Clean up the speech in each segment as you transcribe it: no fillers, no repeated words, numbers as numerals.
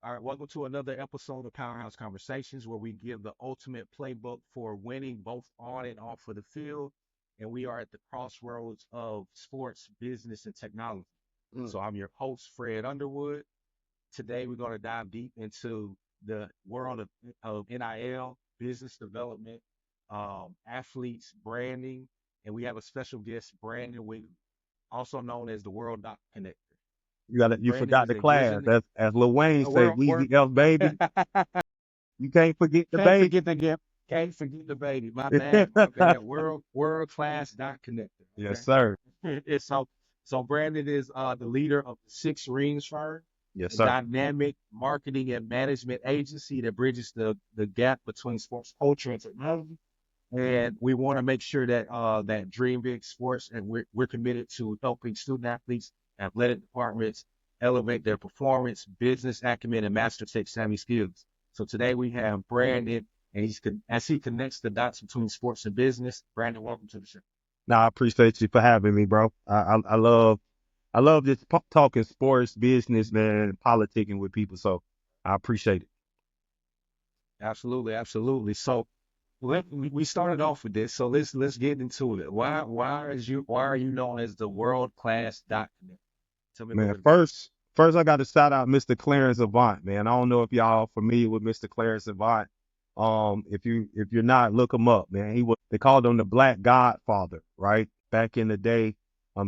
All right, welcome to another episode of Powerhouse Conversations, where we give the ultimate playbook for winning both on and off of the field. And we are at the crossroads of sports, business, and technology. Mm. So I'm your host, Fred Underwood. Today, we're going to dive deep into the world of NIL, business development, athletes, branding, and we have a special guest, Brandon Wigley, also known as the World Dot Connector. You Brandon forgot is the a class. visionary. As Lil Wayne say, We're Weezy F baby. You can't forget the Can't baby. forget the gift. Can't forget the baby. My bad. My bad. World class dot connected. Yes, Okay. sir. It's so Brandon is the leader of the Six Rings firm, Yes, a sir. dynamic marketing and management agency that bridges the gap between sports culture and technology. And we want to make sure that that Dream Big Sports, and we're committed to helping student athletes, athletic departments elevate their performance, business acumen, and master tech savvy skills. So today we have Brandon, and as he connects the dots between sports and business. Brandon, welcome to the show. Now I appreciate you for having me, bro. I love just talking sports, business, man, and politicking with people. So I appreciate it. Absolutely, absolutely. So we started off with this, so let's get into it. Why are you known as the world class dot connect? Tell me a little Man, bit about first I got to shout out Mr. Clarence Avant, man. I don't know if y'all familiar with Mr. Clarence Avant. If you're not, look him up, man. They called him the Black Godfather, right? Back in the day.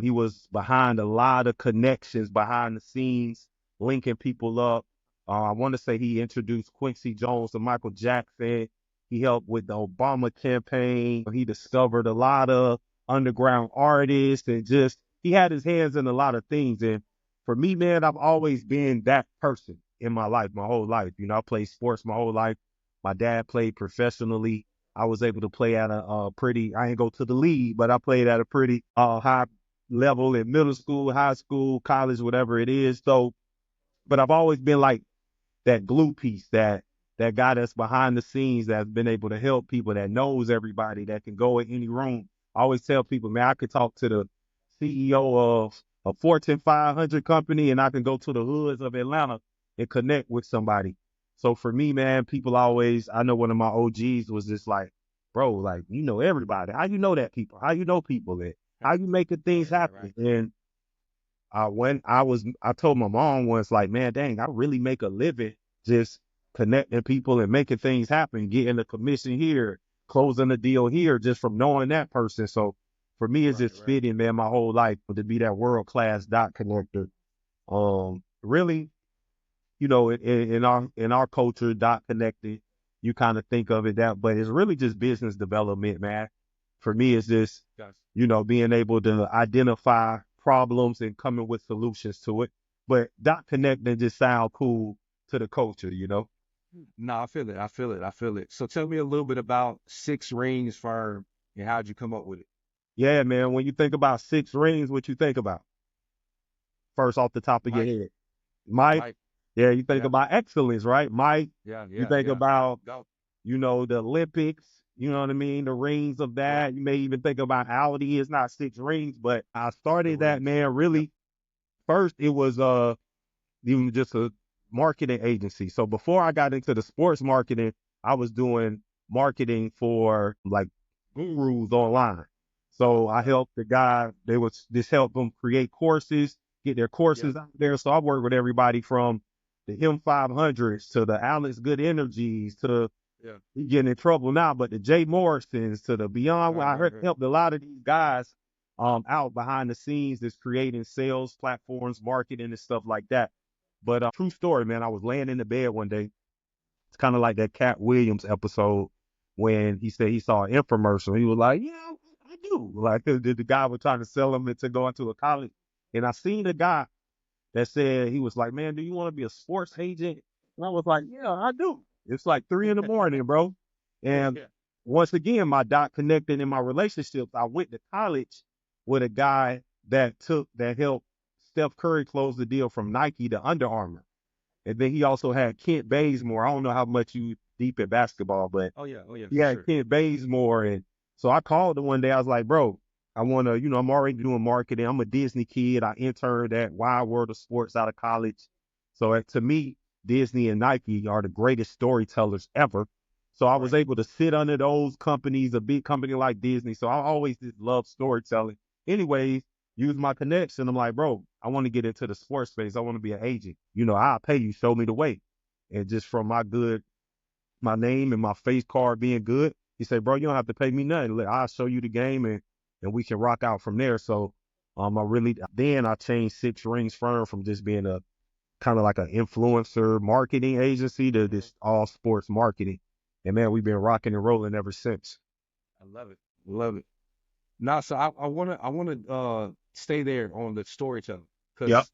He was behind a lot of connections behind the scenes, linking people up. I want to say he introduced Quincy Jones to Michael Jackson. He helped with the Obama campaign. He discovered a lot of underground artists and just he had his hands in a lot of things. And for me, man, I've always been that person in my life, my whole life. You know, I played sports my whole life. My dad played professionally. I was able to play at a pretty, I ain't go to the league, but I played at a pretty high level in middle school, high school, college, whatever it is. So, but I've always been like that glue piece, that guy that's behind the scenes that's been able to help people, that knows everybody, that can go in any room. I always tell people, man, I could talk to the CEO of a Fortune 500 company and I can go to the hoods of Atlanta and connect with somebody. So for me, man, people always, I know one of my OGs was just like, bro, like, you know everybody. How you know that people? How you know people that? it. How you making things Right, right, happen? right. And I told my mom once, like, man, dang, I really make a living just connecting people and making things happen, getting a commission here, closing a deal here, just from knowing that person. So for me, it's Right, just right. fitting, man, my whole life to be that world class dot connector. Really, you know, in our culture, dot connected, you kind of think of it that, but it's really just business development, man. For me, it's just Gotcha. being able to identify problems and coming with solutions to it. But dot connecting just sound cool to the culture. No, I feel it. I feel it. I feel it. So tell me a little bit about Six Rings Firm and how'd you come up with it? Yeah, man. When you think about six rings, what you think about first off the top of your Mike, head? Mike. Mike. Yeah, you think Yeah, about excellence, right? Mike. yeah, You yeah, think yeah. about Go. the Olympics, you know what I mean? The rings of Yep. that. You may even think about Audi. It's not six rings, but I The started that, rings. man, Yep. really. First, it was even just a marketing agency. So before I got into the sports marketing, I was doing marketing for like gurus online. So I Yep. helped the guy, they was just help them create courses, get their Yep. courses out there. So I worked with everybody from the Him 500s to the Alex Good Energies to Yeah. he getting in trouble now, but the Jay Morrisons to the Beyond. Right, I right, heard right. helped a lot of these guys out behind the scenes that's creating sales platforms, marketing and stuff like that. But true story, man. I was laying in the bed one day. It's kind of like that Cat Williams episode when he said he saw an infomercial. He was like, "Yeah, I do." Like the guy was trying to sell him into going to a college, and I seen a guy that said he was like, "Man, do you want to be a sports agent?" And I was like, "Yeah, I do." It's like 3 in the morning, bro. And Yeah. once again, my dot connected in my relationships. I went to college with a guy that helped Steph Curry close the deal from Nike to Under Armour. And then he also had Kent Bazemore. I don't know how much you deep in basketball, but Oh yeah. Oh yeah, he for had sure. Kent Bazemore. And so I called him one day. I was like, bro, I want to, I'm already doing marketing. I'm a Disney kid. I interned at Wide World of Sports out of college. So to me, Disney and Nike are the greatest storytellers ever. So I was Right. able to sit under those companies, a big company like Disney. So I always just love storytelling. Anyways, use my connection. I'm like, bro, I want to get into the sports space. I want to be an agent. I'll pay you, show me the way. And just from my name and my face card being good, he said, bro, you don't have to pay me nothing. I'll show you the game and we can rock out from there. So then I changed Six Rings Firm from just being a kind of like an influencer marketing agency to Mhm. this all sports marketing. And man, we've been rocking and rolling ever since. I love it. Love it. Now, so I wanna stay there on the storytelling Yep. because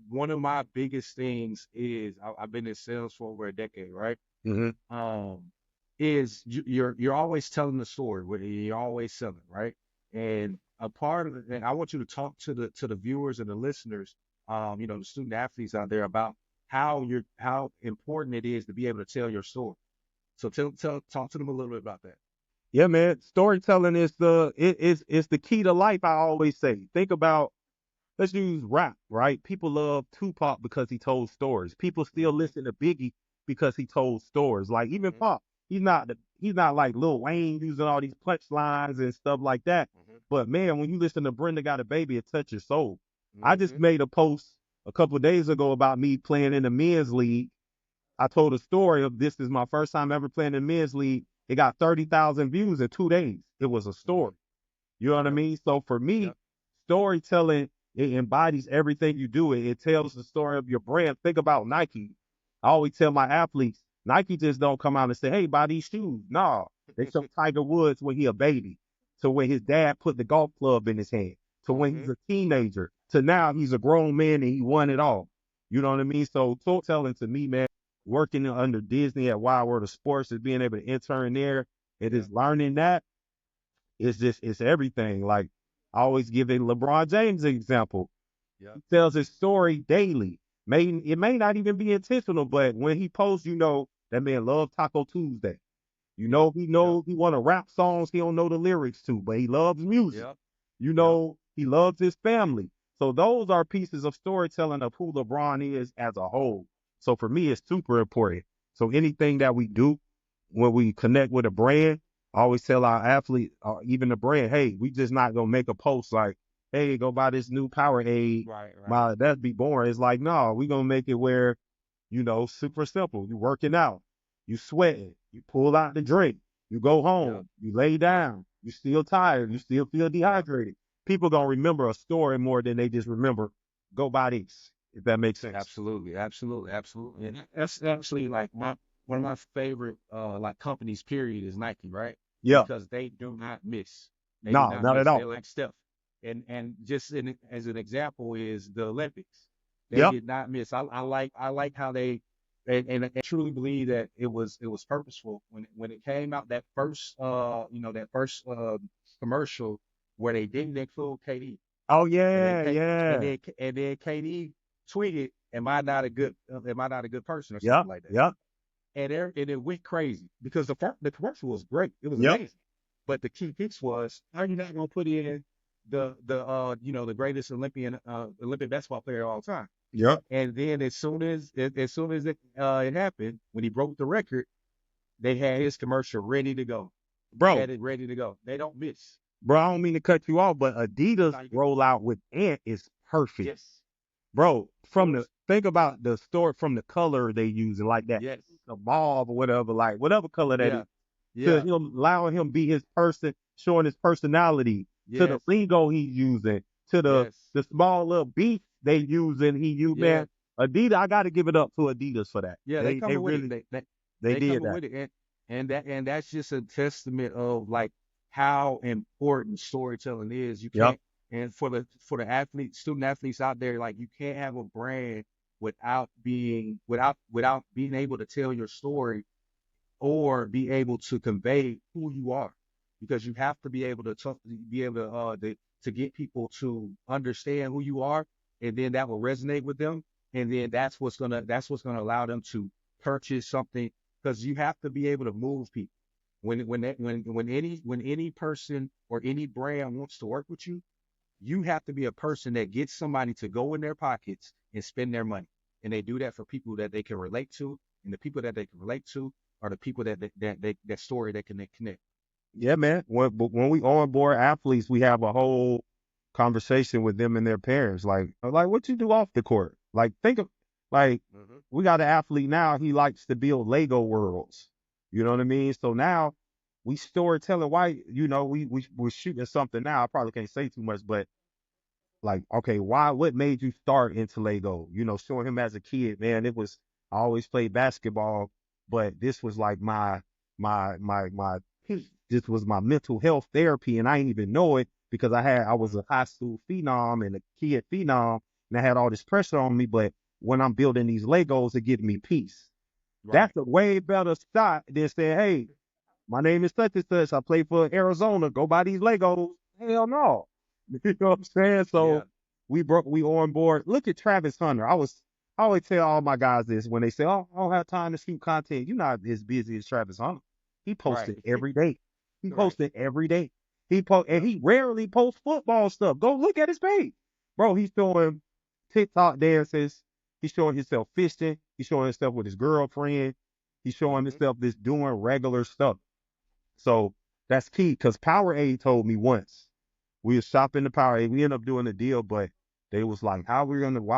one of my biggest things is I've been in sales for over a decade, right? Hmm. Um, is you're always telling the story, you're always selling, right? And a part of it, and I want you to talk to the viewers and the listeners, the student athletes out there about how important it is to be able to tell your story. So talk to them a little bit about that. Yeah, man. Storytelling is it's the key to life. I always say. Think about, let's use rap, right? People love Tupac because he told stories. People still Hmm. listen to Biggie because he told stories. Like even Hmm. Pop, he's not like Lil Wayne using all these punchlines and stuff like that. Hmm. But man, when you listen to Brenda Got a Baby, it touches your soul. I just Hmm. made a post a couple of days ago about me playing in the men's league. I told a story of this is my first time ever playing in the men's league. It got 30,000 views in 2 days. It was a Hmm. story. You know what I Yep. mean? So for me, Yep. storytelling, it embodies everything you do. It tells the story of your brand. Think about Nike. I always tell my athletes, Nike just don't come out and say, hey, buy these shoes. No, they show Tiger Woods when he a baby, to when his dad put the golf club in his hand, to when he's Hmm. a teenager, to now he's a grown man and he won it all. You know what I mean? So storytelling to me, man, working under Disney at Wild World of Sports is being able to intern there. It Yeah. is learning that it's everything. Like I always give a LeBron James example. Yeah. He tells his story daily. It may not even be intentional, but when he posts, that man loves Taco Tuesday. Yep. He Yep. knows he want to rap songs he don't know the lyrics to, but he loves music. Yep. Yep. He loves his family. So those are pieces of storytelling of who LeBron is as a whole. So for me, it's super important. So anything that we do when we connect with a brand, I always tell our athlete, or even the brand, hey, we just not gonna make a post like, hey, go buy this new Powerade. Right. Right. That'd be boring. It's like, no, we gonna make it where, super simple. You working out, you sweating, you pull out the drink, you go Yep. home, you lay Yep. down, you still tired, you still feel Yep. dehydrated. People gonna remember a story more than they just remember go buy this, if that makes sense. Absolutely, absolutely, absolutely. And that's actually like my one of my favorite like companies, period, is Nike, right? Yeah, Because they do not miss. They do no, not not at miss. They all. like Steph. And just as an example is the Olympics. They Yep, did not miss. I like how they and I truly believe that it was purposeful when it came out that first commercial where they didn't include KD oh and then yeah, K yeah, and then KD tweeted, "Am I not a good person?" or yep, something like that. yep, And it went crazy because the commercial was great. It was yep, amazing. But the key piece was, are you not gonna put in the greatest Olympic basketball player of all time? yep, And then as soon as it happened, when he broke the record, they had his commercial ready to go. bro. Had it ready to go. They don't miss. Bro, I don't mean to cut you off, but Adidas Now you can, rollout with Ant is perfect. yes, Bro, of course. think about the story from the color they using, like that, Yes. the mauve or whatever, like whatever color that is, Yeah. to Yeah. him allowing him be his person, showing his personality, to the Yes. lingo he's using, to Yes. the small little beats they using. He use Yeah. man, Adidas. I got to give it up to Adidas for that. Yeah. They They coming with it. really they They did coming that. with it. And that's just a testament of like how important storytelling is. You Yep. can't and for the student athletes out there, like you can't have a brand without being able to tell your story or be able to convey who you are, because you have to be able to talk, be able to get people to understand who you are, and then that will resonate with them, and then that's what's gonna allow them to purchase something, because you have to be able to move people. When any person or any brand wants to work with you, you have to be a person that gets somebody to go in their pockets and spend their money. and they do that for people that they can relate to, and the people that they can relate to are the people that story they can connect. Yeah, man. When we onboard athletes, we have a whole conversation with them and their parents. Like what you do off the court. Like think of like Mm-hmm. we got an athlete now. He likes to build Lego worlds. You know what I mean? So now we storytelling. Why? We're shooting something now. I probably can't say too much, but like, okay, why? What made you start into Lego? Showing him as a kid, man. I always played basketball, but this was like my this was my mental health therapy, and I didn't even know it because I was a high school phenom and a kid phenom, and I had all this pressure on me. But when I'm building these Legos, it gives me peace. Right. That's a way better shot than saying, hey, my name is such and such. I play for Arizona. Go buy these Legos. Hell no. You know what I'm saying? Yeah. So we on board. Look at Travis Hunter. I always tell all my guys this when they say, "Oh, I don't have time to shoot content." You're not as busy as Travis Hunter. He Right. posted every day. He Right. posted every day. And Yep. he rarely posts football stuff. Go look at his page. Bro, he's showing TikTok dances. He's showing himself fishing. He's showing himself with his girlfriend. He's showing Mm-hmm. himself just doing regular stuff. So that's key because Powerade told me once we was shopping the Powerade. We ended up doing a deal, but they was like, why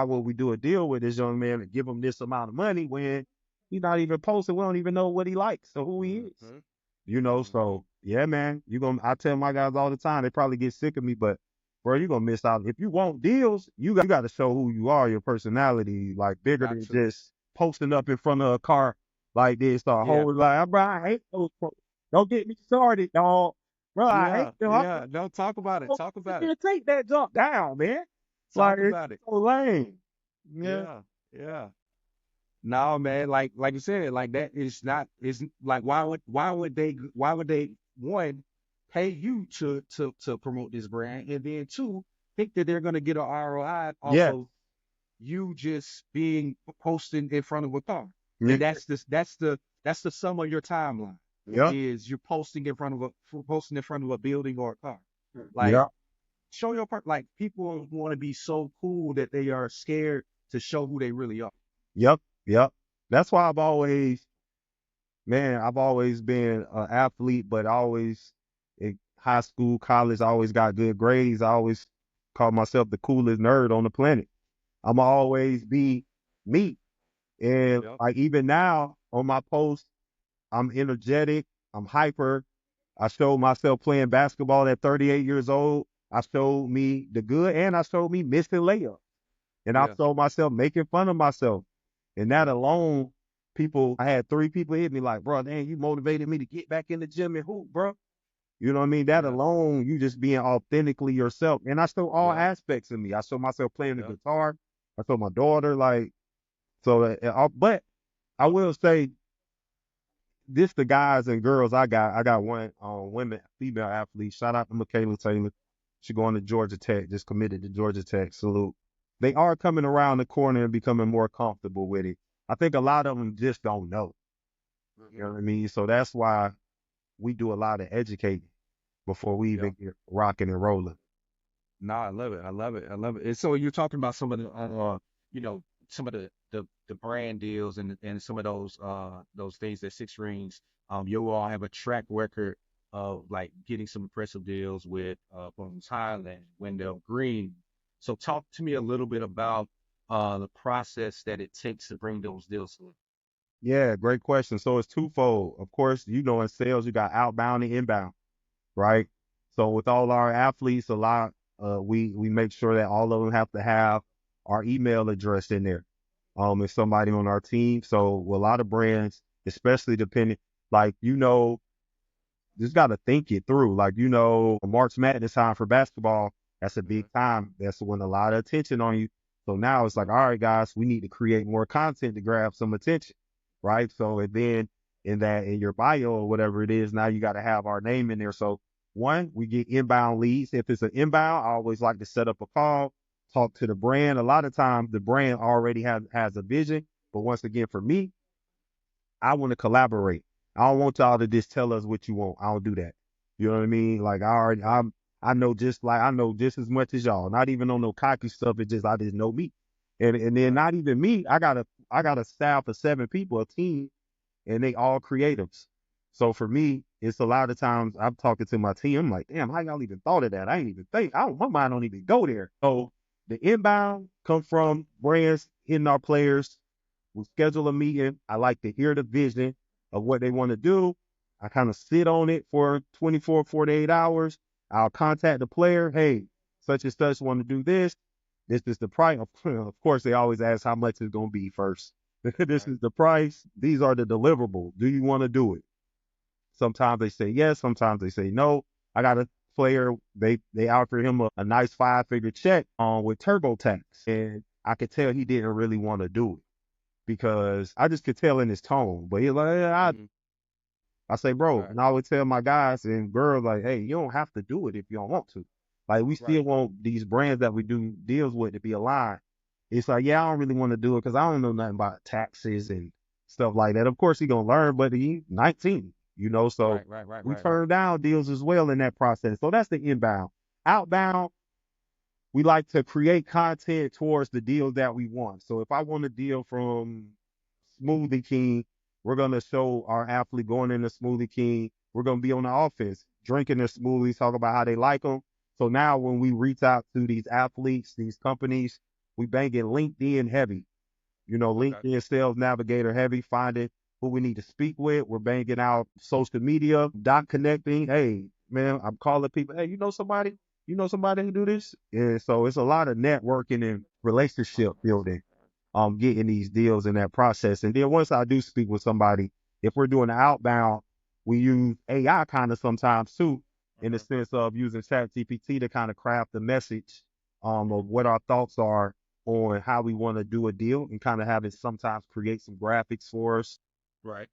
would we do a deal with this young man and give him this amount of money when he's not even posted? We don't even know what he likes or who he is. Mm-hmm. Mm-hmm. So yeah, man, I tell my guys all the time, they probably get sick of me, but bro, you're gonna miss out. If you want deals, you got to show who you are, your personality, like bigger Got than to. just posting up in front of a car like this. The Yeah. whole like, bro, I hate those. Don't get me started, dog. Bro, I hate Yeah. them. Yeah. No, talk about it. Talk You about it. can't take that jump down, man. Talk Like it's about it. so lame. Yeah. Yeah. Yeah. No, man, like you said, like that is not is like why would they one pay you to promote this brand and then two think that they're gonna get an ROI off Yeah. of you just being posting in front of a car. Yeah. And that's the sum of your timeline Yeah. is you're posting in front of a building or a car. Like Yeah. show your part like people want to be so cool that they are scared to show who they really are. Yep. Yep. That's why I've always been an athlete, but always in high school, college, I always got good grades. I always called myself the coolest nerd on the planet. I'm always be me. And Yep. like even now on my post, I'm energetic, I'm hyper. I showed myself playing basketball at 38 years old. I showed me the good and I showed me missing layups. And I Yeah. showed myself making fun of myself. And that Yep. alone, I had 3 people hit me like, bro, dang, you motivated me to get back in the gym and hoop, bro. You know what I mean? That Yeah. alone, you just being authentically yourself. And I show all Yep. aspects of me. I show myself playing the Yep. guitar. I show my daughter, like, so, but I will say, this the guys and girls I got. I got one women, female athlete. Shout out to Michaela Taylor. She going to Georgia Tech, just committed to Georgia Tech. Salute. They are coming around the corner and becoming more comfortable with it. I think a lot of them just don't know. You Hmm. know what I mean? So that's why we do a lot of educating before we Yep. even get rocking and rolling. No, I love it. I love it. I love it. And so you're talking about some of the, you know, some of the brand deals and some of those things that Six Rings, you all have a track record of like getting some impressive deals with from Thailand, Wendell Green. So talk to me a little bit about the process that it takes to bring those deals through. Yeah, great question. So it's twofold. Of course, in sales, you got outbound and inbound, right? So with all our athletes, we make sure that all of them have to have our email address in there. If somebody on our team. So with a lot of brands, especially depending, like just got to think it through. Like March Madness time for basketball, that's a Hmm. big time. That's when a lot of attention on you. So now it's like, Yep. all right, guys, we need to create more content to grab some attention, right? So and then in your bio or whatever it is, now you got to have our name in there. So one, we get inbound leads. If it's an inbound, I always like to set up a call, talk to the brand. A lot of times the brand already has a vision, but once again, for me, I want to collaborate. I don't want y'all to just tell us what you want. I don't do that. You know what I mean? Like I know just as much as y'all. Not even on no cocky stuff. I just know me. And then Right. not even me, I got a staff of 7 people, a team, and they all creatives. So for me, it's a lot of times I'm talking to my team. I'm like, damn, how y'all even thought of that? I ain't even think. My mind don't even go there. So the inbound come from brands hitting our players. We schedule a meeting. I like to hear the vision of what they want to do. I kind of sit on it for 24, 48 hours. I'll contact the player. Hey, such and such want to do this. This is the price. Of course, they always ask how much it's going to be first. This Right. is the price. These are the deliverables. Do you want to do it? Sometimes they say yes. Sometimes they say no. I got a player. They offered him a nice 5-figure check on with TurboTax, and I could tell he didn't really want to do it because I just could tell in his tone. But he like, "Yeah, Mhm. I say, bro, Right. and I would tell my guys and girls like, hey, you don't have to do it if you don't want to. Like we still Right. want these brands that we do deals with to be aligned. It's like, yeah, I don't really want to do it because I don't know nothing about taxes and stuff like that. Of course, he gonna learn, but he 19, so Right. Right. Right. we Right. Right. turn down deals as well in that process. So that's the inbound. Outbound, we like to create content towards the deal that we want. So if I want a deal from Smoothie King, we're gonna show our athlete going in the Smoothie King. We're gonna be on the offense, drinking their smoothies, talk about how they like them. So now when we reach out to these athletes, these companies, we bang it LinkedIn heavy. Okay. LinkedIn Sales Navigator heavy, finding who we need to speak with. We're banging out social media, dot connecting. Hey, man, I'm calling people. Hey, you know somebody? You know somebody who do this? And so it's a lot of networking and relationship building, getting these deals in that process. And then once I do speak with somebody, if we're doing the outbound, we use AI kind of sometimes too, in the Uh-huh. sense of using ChatGPT to kind of craft the message of what our thoughts are on how we want to do a deal and kind of have it sometimes create some graphics for us. Right.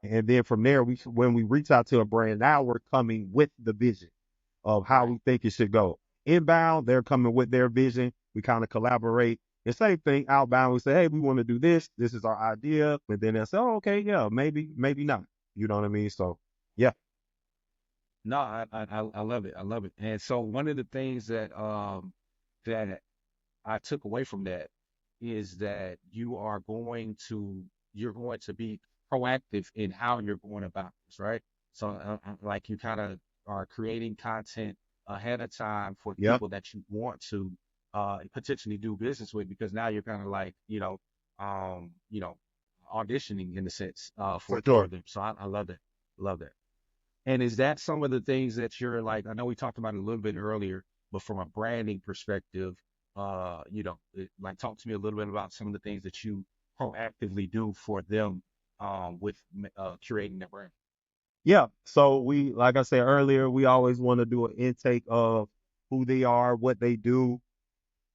And then from there, when we reach out to a brand, now we're coming with the vision of how Right. we think it should go. Inbound, they're coming with their vision. We kind of collaborate. The same thing outbound, we say, hey, we want to do this. This is our idea. And then they'll say, oh, okay, yeah, maybe, maybe not. You know what I mean? So, yeah, No, I love it. I love it. And so one of the things that I took away from that is that you're going to be proactive in how you're going about this, right? So like you kind of are creating content ahead of time for yep, people that you want to potentially do business with because now you're kind of like, you know, auditioning in a sense for for sure. them. So I love that. Love that. And is that some of the things that you're like, I know we talked about it a little bit earlier, but from a branding perspective, like talk to me a little bit about some of the things that you proactively do for them with curating their brand. Yeah. So like I said earlier, we always want to do an intake of who they are, what they do,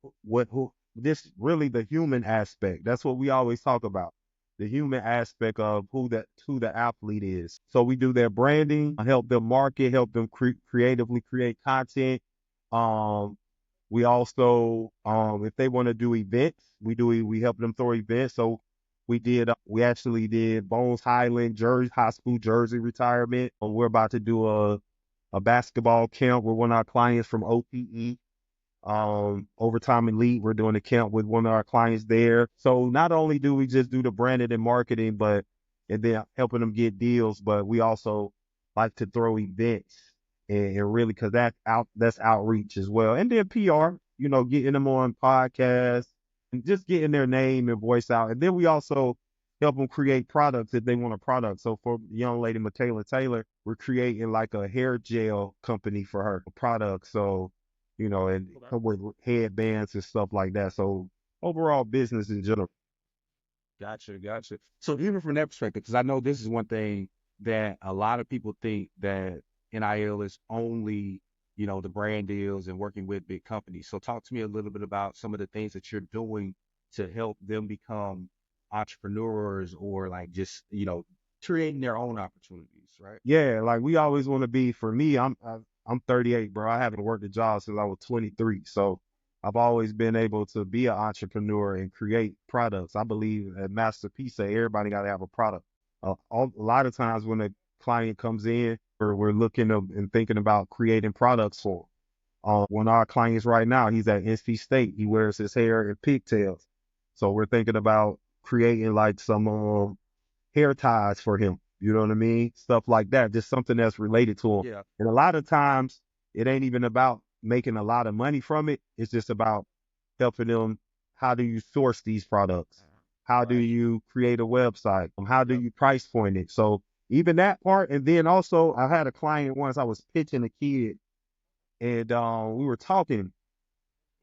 who this really the human aspect. That's what we always talk about. The human aspect of who the athlete is. So we do their branding, help them market, help them creatively create content. Um, we also, if they want to do events, we help them throw events. So we actually did Bones Highland Jersey High School Jersey retirement. We're about to do a basketball camp with one of our clients from OPE, Overtime Elite. We're doing a camp with one of our clients there. So not only do we just do the branding and marketing, and then helping them get deals, but we also like to throw events and really because that's outreach as well. And then PR, getting them on podcasts and just getting their name and voice out. And then we also help them create products if they want a product. So for the young lady Michaela Taylor, we're creating like a hair gel company for her, a product. So and Okay. come with headbands and stuff like that. So overall business in general. Gotcha, gotcha. So even from that perspective, because I know this is one thing that a lot of people think that NIL is only, the brand deals and working with big companies. So talk to me a little bit about some of the things that you're doing to help them become entrepreneurs or like just, creating their own opportunities, right? Yeah, like we always want to be. For me, I'm 38, bro. I haven't worked a job since I was 23. So I've always been able to be an entrepreneur and create products. I believe at Master P say everybody got to have a product. A lot of times when a client comes in, or we're looking up and thinking about creating products for 'em. One of our clients right now, he's at NC State. He wears his hair in pigtails. So we're thinking about creating like some hair ties for him. You know what I mean? Stuff like that. Just something that's related to him. Yeah. And a lot of times it ain't even about making a lot of money from it. It's just about helping them. How do you source these products? How do Right. you create a website? How do Yep. you price point it? So even that part. And then also I had a client once, I was pitching a kid and we were talking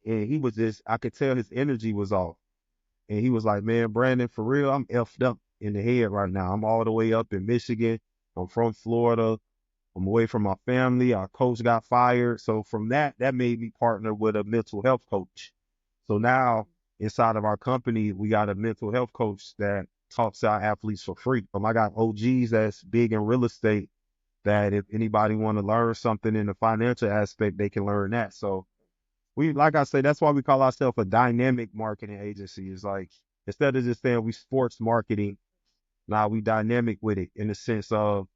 and he was just, I could tell his energy was off. And he was like, man, Brandon, for real, I'm effed up in the head right now. I'm all the way up in Michigan. I'm from Florida. I'm away from my family. Our coach got fired. So from that, that made me partner with a mental health coach. So now inside of our company, we got a mental health coach that talks to our athletes for free. I got OGs that's big in real estate that if anybody want to learn something in the financial aspect, they can learn that. So we, like I say, that's why we call ourselves a dynamic marketing agency. It's like instead of just saying we sports marketing, now we dynamic with it in the sense of,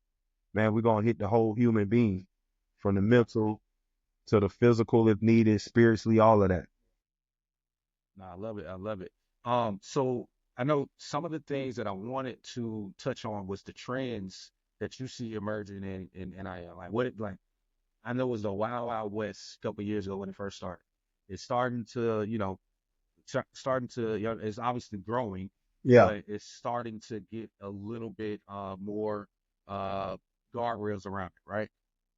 man, we're gonna hit the whole human being from the Yeah. mental to the physical if needed, spiritually, all of that. No, I love it. I love it. So I know some of the things that I wanted to touch on was the trends that you see emerging in NIL. Like what it like I know it was the Wild Wild West a couple years ago when it first started. It's starting to, starting to, it's obviously growing, Yeah, but it's starting to get a little bit more uh guardrails around it, right?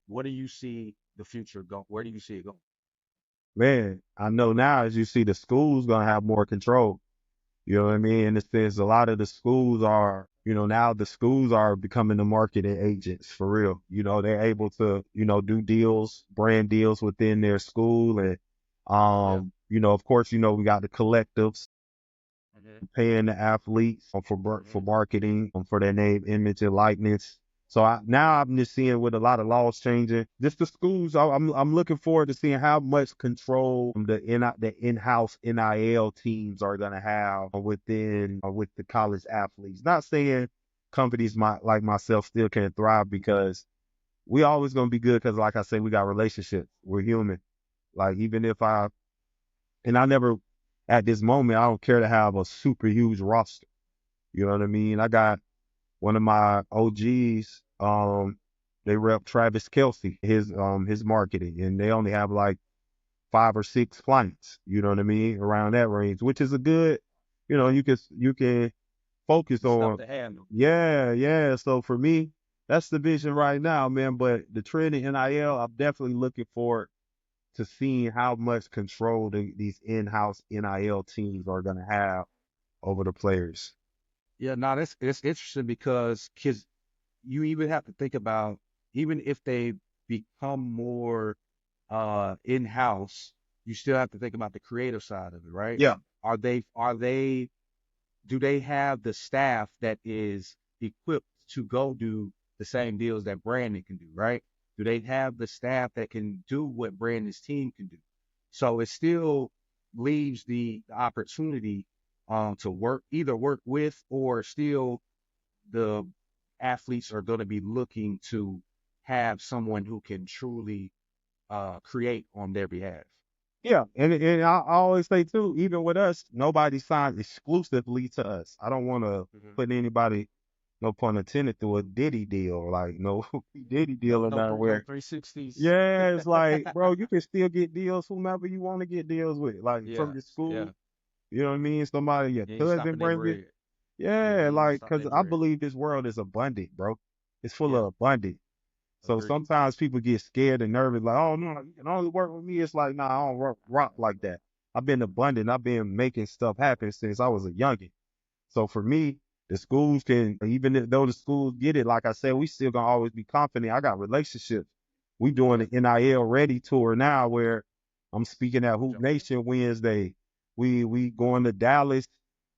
What do you see the future go? Where do you see it going? man, I know now as you see the schools gonna have more control. You know what I mean? And it says a lot of the schools are, now the schools are becoming the marketing agents for real. They're able to, do deals, brand deals within their school. And, Yeah. of course, we got the collectives Hmm. paying the athletes for Hmm. marketing, for their name, image, and likeness. So now I'm just seeing with a lot of laws changing, just the schools. I'm looking forward to seeing how much control the in-house NIL teams are gonna have within with the college athletes. Not saying companies like myself still can't thrive because we always gonna be good because like I say, we got relationships. We're human. Like even if I never at this moment I don't care to have a super huge roster. You know what I mean? I got one of my OGs, they rep Travis Kelsey, his marketing, and they only have like 5 or 6 clients, you know what I mean, around that range, which is a good, you can focus It's stuff on. to handle. Yeah, yeah. So for me, that's the vision right now, man. But the trend in NIL, I'm definitely looking forward to seeing how much control these in-house NIL teams are gonna have over the players. Yeah, no, that's it's interesting because kids, you even have to think about even if they become more in-house, you still have to think about the creative side of it, right? Yeah. Are they do they have the staff that is equipped to go do the same deals that Brandon can do, right? Do they have the staff that can do what Brandon's team can do? So it still leaves the opportunity to work with or still the athletes are going to be looking to have someone who can truly create on their behalf. Yeah, and I always say too, even with us, nobody signs exclusively to us. I don't want to Mhm. put anybody, no pun intended, through a Diddy deal, like no Diddy deal No, or nothing no where, 360s. yeah, it's like, bro, you can still get deals whomever you want to get deals with, like from Yeah, your yeah. school, you know what I mean? Somebody, your You ain't cousin stopping their bring it, bread. Yeah, yeah, you ain't like, stop cause their I bread. believe this world is abundant, bro. It's full Yeah, of abundance. So agreed. sometimes people get scared and nervous, like, oh no, you can only work with me. It's like, nah, I don't rock like that. I've been abundant. I've been making stuff happen since I was a youngin'. So for me, the schools can, even though the schools get it, like I said, we still gonna always be confident. I got relationships. We doing Yeah, the NIL Ready tour now, where I'm speaking at Hoop jump in. Nation Wednesday. We going to Dallas,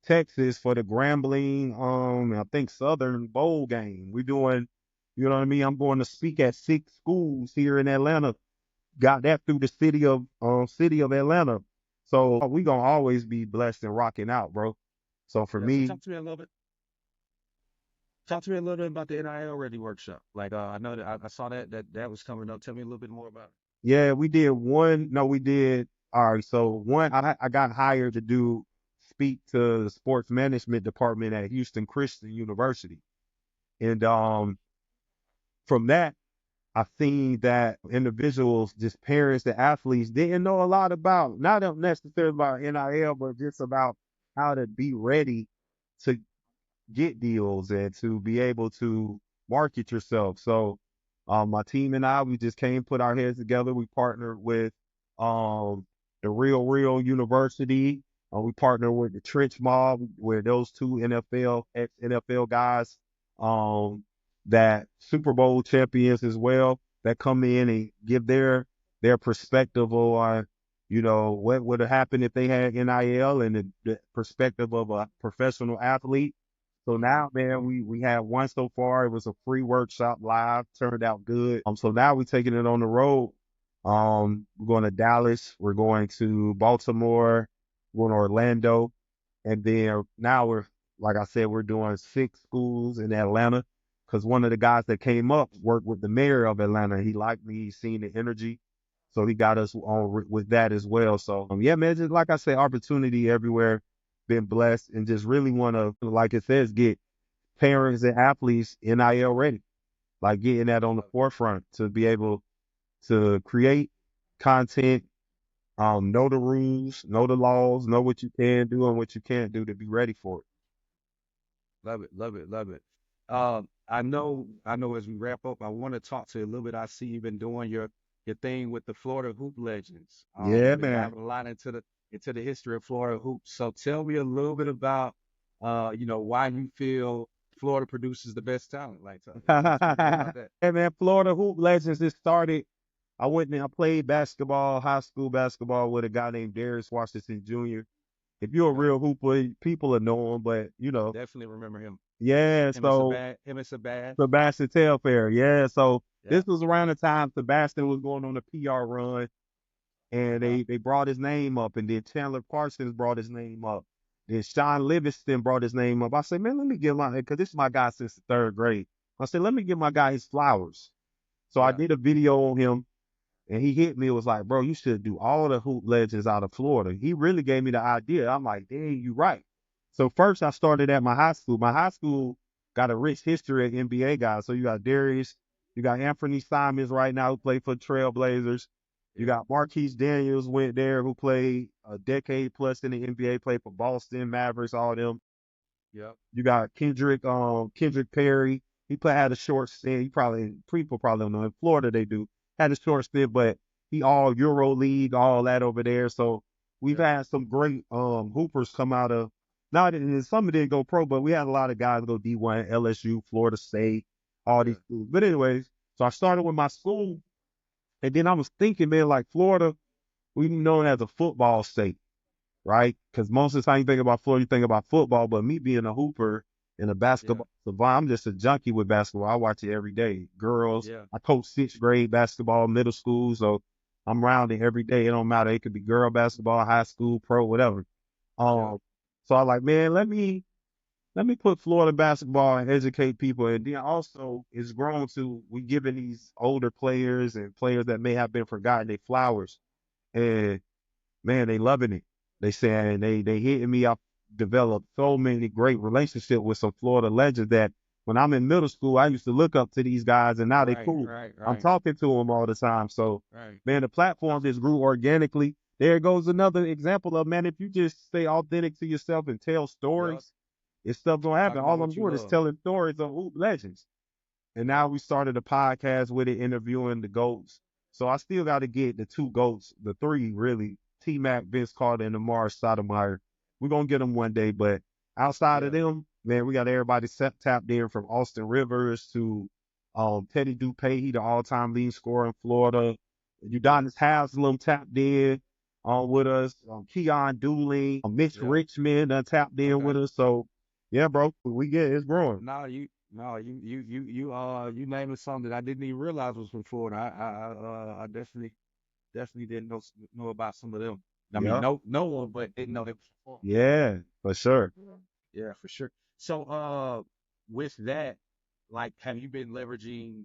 Texas for the Grambling, I think Southern Bowl game. We doing, you know what I mean? I'm going to speak at 6 schools here in Atlanta. Got that through the city of Atlanta. So we gonna always be blessed and rocking out, bro. So for Yeah, so me, talk to me a little bit. Talk to me a little bit about the NIL Ready workshop. Like, I know that I saw that was coming up. Tell me a little bit more about it. Yeah, we did one. No, we did. All right. So one, I got hired to speak to the sports management department at Houston Christian University. And from that, I seen that individuals, just parents and athletes, didn't know a lot about, not necessarily about NIL, but just about how to be ready to get deals and to be able to market yourself. So my team and I, we just came, put our heads together. We partnered with um, the Real University. We partnered with the Trench Mob, where those two ex-NFL guys, um, that Super Bowl champions as well, that come in and give their perspective on, what would have happened if they had NIL, and the perspective of a professional athlete. So Hmm. now, man, we had one so far. It was a free workshop live, turned out good. So now we're taking it on the road. We're going to Dallas, we're going to Baltimore, we're going to Orlando, and then now like I said, we're doing 6 schools in Atlanta. Because one of the guys that came up worked with the mayor of Atlanta. He liked me, he seen the energy, so he got us on with that as well. So yeah, man, just like I say, opportunity everywhere. Been blessed and just really want to, like it says, get parents and athletes NIL ready, like getting that on the Love forefront to be able to create content, know the rules, know the laws, know what you can do and what you can't do to be ready for it. Love it, love it, love it. I know as we wrap up, I want to talk to you a little bit. I see you've been doing your thing with the Florida Hoop Legends. Yeah, You've been man. diving a lot into the history of Florida hoops. So tell me a little bit about why you feel Florida produces the best talent. Like, talk to me a little bit Yeah, about that. man. Florida Hoop Legends. It started. I went and I played basketball, high school basketball with a guy named Darius Washington Jr. If you're a Yep, real hooper, people will know him, but definitely remember him. yeah. Him and So Him and Sabaz. Sebastian Telfair, yeah. So Yeah. this was around the time Sebastian was going on a PR run, and Uh-huh. they brought his name up, and then Chandler Parsons brought his name up. Then Sean Livingston brought his name up. I said, man, let me give my, because this is my guy since the third grade. I said, let me give my guy his flowers. So I Yeah. did a video on him, and he hit me. It was like, bro, you should do all the hoop legends out of Florida. He really gave me the idea. I'm like, dang, you right. So first I started at my high school. My high school got a rich history of NBA guys. So you got Darius, you got Anthony Simons right now who played for Trailblazers. You Yeah. got Marquise Daniels went there who played a decade plus in the NBA, played for Boston Mavericks, all them. Yep. You got Kendrick Perry. Had a short stint. People probably don't know. In Florida they do. Had a short stint, but he all Euro League, all that over there. So we've Yeah. had some great hoopers come out of, not and some didn't go pro, but we had a lot of guys go D1, LSU, Florida State, all these Yeah. schools. But anyways, so I started with my school, and then I was thinking, man, like Florida, we known as a football state, right? Because most of the time you think about Florida, you think about football. But me being a hooper and a Yeah. basketball savant, I'm just a junkie with basketball. I watch it every day. Girls, Yeah. I coach sixth grade basketball, middle school, so I'm around it every day. It don't matter. It could be girl basketball, high school, pro, whatever. Yeah. Um, so I like, man, let me put Florida basketball and educate people. And then also it's grown to we giving these older players and players that may have been forgotten their flowers. And man, they loving it. They saying they hitting me up. Developed so many great relationships with some Florida legends that when I'm in middle school, I used to look up to these guys, and now they Right. cool. Right. I'm Right. talking to them all the time. So, Right. man, the platform just grew organically. There goes another example of, man, if you just stay authentic to yourself and tell Yep. stories, it's stuff gonna happen. Talking about All I'm what you doing is love. telling stories of hoop legends. And now we started a podcast with it, interviewing the GOATs. So I still got to get the 2 GOATs, the 3 really, T Mac, Vince Carter, and Amar Stoudemire. We're going to get them one day. But outside of Yeah. them, man, we got everybody tapped in from Austin Rivers to Teddy Dupay, he the all-time leading scorer in Florida. Yeah. Udonis Haslam tapped in with us. Keon Dooley, Mitch Yeah. Richmond tapped in Okay. with us. So, yeah, bro, we get it's growing. You naming something that I didn't even realize was from Florida. I definitely didn't know about some of them. I mean, Yeah. no one, but didn't know they was from Yeah, for sure. Florida. Yeah, for sure. So, with that. like, have you been leveraging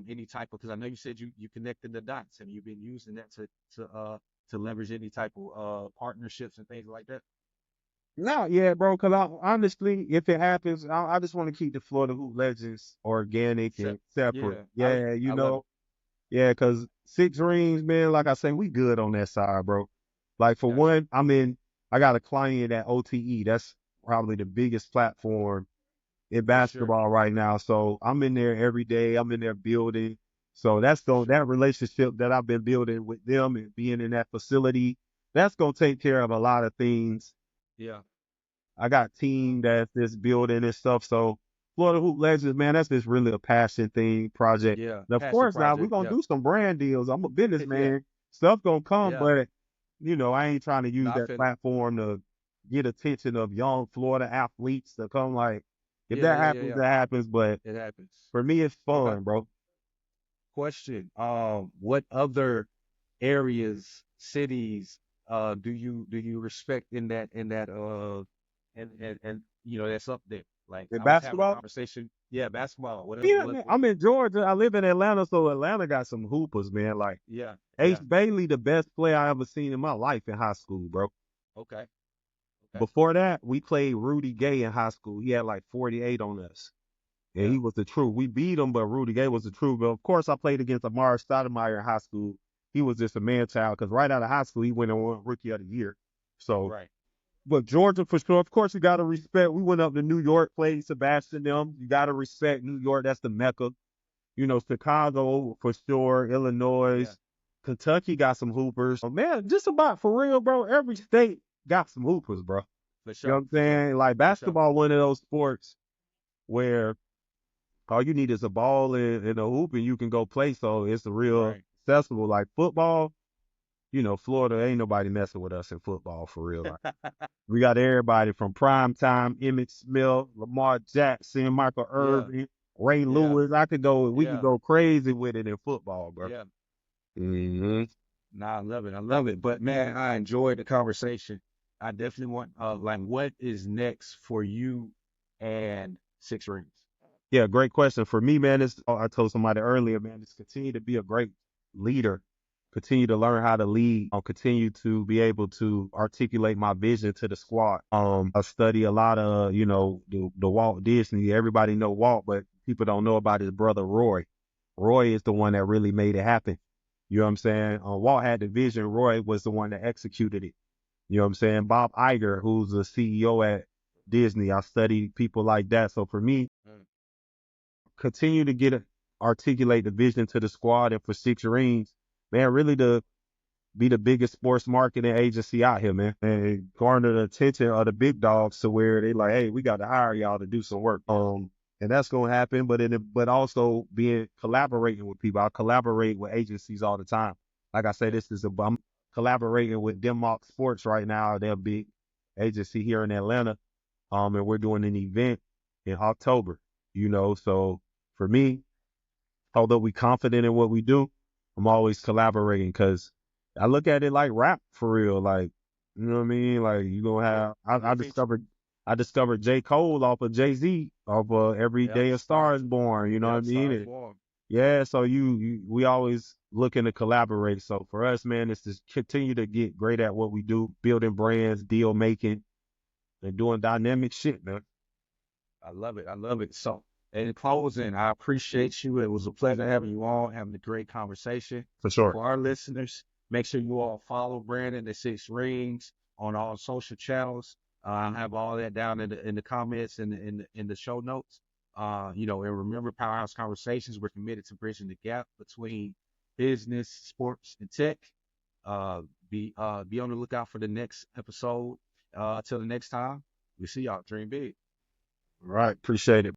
any type of? Because I know you said you connected the dots. Have you been using that to leverage any type of partnerships and things like that? No, yeah, bro. Because honestly, if it happens, I just want to keep the Florida Hoop Legends organic So, and separate. yeah, Yeah, I love it. yeah, because six rings, man. Like I say, we good on that side, bro. Like for Gotcha. one, I got a client at OTE. That's probably the biggest platform in For sure. basketball right now. So I'm in there every day. I'm in there building. So For that sure. relationship that I've been building with them and being in that facility, that's gonna take care of a lot of things. Yeah. I got team that's just building and stuff. So Florida Hoop Legends, man, that's just really a passion thing project. Yeah. And of Passion course, now we're project. gonna Yeah. do some brand deals. I'm a Yeah. businessman. Stuff gonna come, Yeah. but I ain't trying to No, use I that feel it. platform to get attention of young Florida athletes to come. Like, if Yeah. that Yeah. Yeah. happens, Yeah. that happens. But It happens. for me, it's Okay. fun, bro. Question. What other areas, cities, do you respect and that's up there. Like In I was having a basketball, conversation. Yeah, basketball. What yeah, what man, what I'm in Georgia. I live in Atlanta, so Atlanta got some hoopers, man. Like yeah, Ace yeah. Bailey, the best player I ever seen in my life in high school, bro. Okay. Okay. Before that, we played Rudy Gay in high school. He had like 48 on us. And Yeah. he was the truth. We beat him, but Rudy Gay was the truth. But of course, I played against Amari Stoudemire in high school. He was just a man child because right out of high school, he went and won Rookie of the Year. So, Right. but Georgia for sure. Of course, you got to respect. We went up to New York, played Sebastian them. You got to respect New York. That's the Mecca. Chicago for sure. Illinois, Yeah. Kentucky got some hoopers. Oh, man, just about for real, bro. Every state got some hoopers, bro. For You know what sure. I'm For sure. saying? Like For sure. basketball, one of those sports where all you need is a ball and a hoop and you can go play. So it's a real Right. accessible. Like football, Florida ain't nobody messing with us in football for real. Like we got everybody from prime time, Emmett Smith, Lamar Jackson, Michael Yeah. Irvin, Ray Yeah. Lewis. We could Yeah. go crazy with it in football, bro. Yeah. hmm Nah, I love it. I love it. But man, I enjoyed the conversation. I definitely want like what is next for you and Six Rings? Yeah, great question. For me, man, I told somebody earlier, man, is continue to be a great leader, continue to learn how to lead, I'll continue to be able to articulate my vision to the squad. I study a lot of, the Walt Disney. Everybody know Walt, but people don't know about his brother Roy. Roy is the one that really made it happen. You know what I'm saying? Walt had the vision. Roy was the one that executed it. You know what I'm saying? Bob Iger, who's the CEO at Disney. I study people like that. So for me, Mm. continue to articulate the vision to the squad and for Six Rings, man, really to be the biggest sports marketing agency out here, man, and garner the attention of the big dogs to where they like, hey, we got to hire y'all to do some work. Yeah. And that's gonna happen, but also being collaborating with people. I collaborate with agencies all the time. Like I said, Yeah. I'm collaborating with Denmark Sports right now. They're a big agency here in Atlanta. And we're doing an event in October. So for me, although we confident in what we do, I'm always collaborating because I look at it like rap for real. Like, you know what I mean? Like you gonna Yeah. have You're featured. I discovered J. Cole off of Jay-Z off of Every Yep. Day a Star Stars. is Born, you know what I Yep. mean? Stars And born. yeah, so we always looking to collaborate. So for us, man, it's to continue to get great at what we do, building brands, deal making, and doing dynamic shit, man. I love it. I love it. So, in closing, I appreciate you. It was a pleasure having you on, having a great conversation. For sure. For our listeners, make sure you all follow Brandon the Six Rings on all social channels. I have all that down in the comments and in the show notes. And remember Powerhouse Conversations. We're committed to bridging the gap between business, sports, and tech. Uh, be on the lookout for the next episode. Till the next time, we see y'all. Dream big. All right. Appreciate it.